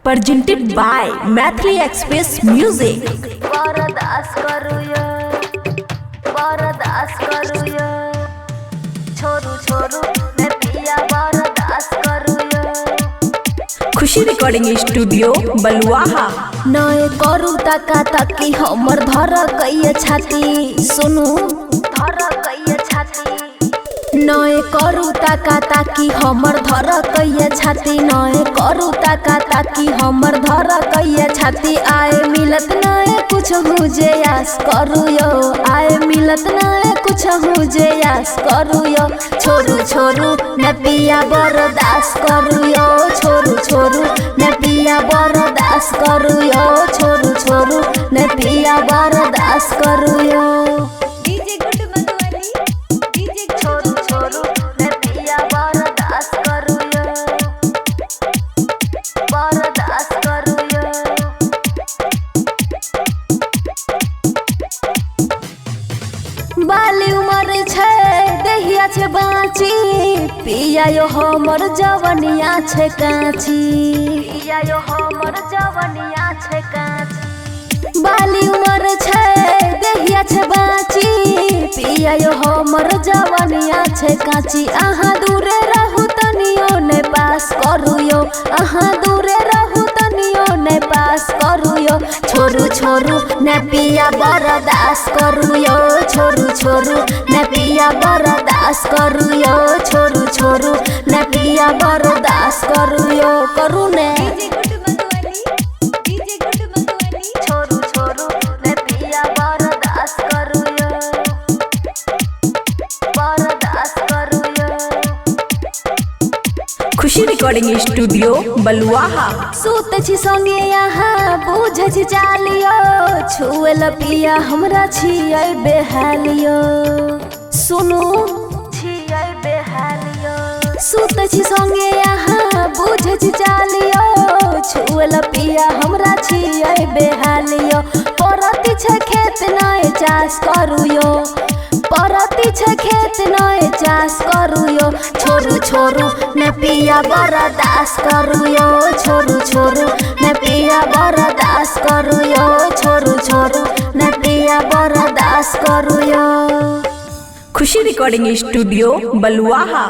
presented by Mathli Express Music. बरदास करूयो बरदास करूयो छोरू छोरू मैं पिया बरदास करूयो खुशी रिकॉर्डिंग स्टूडियो बलुआहा। नए करू तका तकी हमर धर कइए छाती सुनु धर कइए छाती नए करू तका ताकी हमर धर कइए छाती नए करू तका ताकी हमर धर कइए छाती आए मिलत नए कुछ हुजे आस करू यो आए मिलत नए कुछ हुजे आस करू यो छोरू छोरू न पिया बरदास करू यो छोरू छोरू न पिया बरदास करू यो छोरू छोरू न पिया बरदास करू यो डीजे गुड मधुबनी डीजे छोरू छोरू मैं पिया बरदास करूयो बरदास करूयो बाली उमर छे देहिया छे बाची पिया यो हमर जवनिया छे काची पिया यो हमर जवनिया छे काची बाली उमर छे देहिया छे बाची पिया यो हमर जवनिया छे काची आहा दूरे रहू तनियो ने पास करूयो आहा दूरे रहू तनियो ने पास करूयो छोरू छोरू ने पिया बरदास करूयो छोरू छोरू ने पिया बरदास करूयो छोरू छोरू ने पिया बरदास करूयो करू ने DJ good Madhubani DJ good Madhubani छोरू छोरू मैं पिया बरदास करूयो बरदास करूयो खुशी रिकॉर्डिंग स्टूडियो बलुआहा। सूत छी संगे यहाँ बुझ छी चालियो छुएल पिया हमरा छियै बेहालियो सुनु छियै बेहालियो सूत छी संगे यहाँ बुझ छी चालियो छुएल पिया हमरा छियै बेहालियो परती छे खेत नय चाष करूयो परती छे खेत नय चाष करूयो छोरू छोरू ने पिया बरदास करूयो छोरू छोरू ने पिया बरदास करूयो छोरू छोरू ने पिया बरदास करूयो खुशी रिकॉर्डिंग स्टूडियो बलुआहा।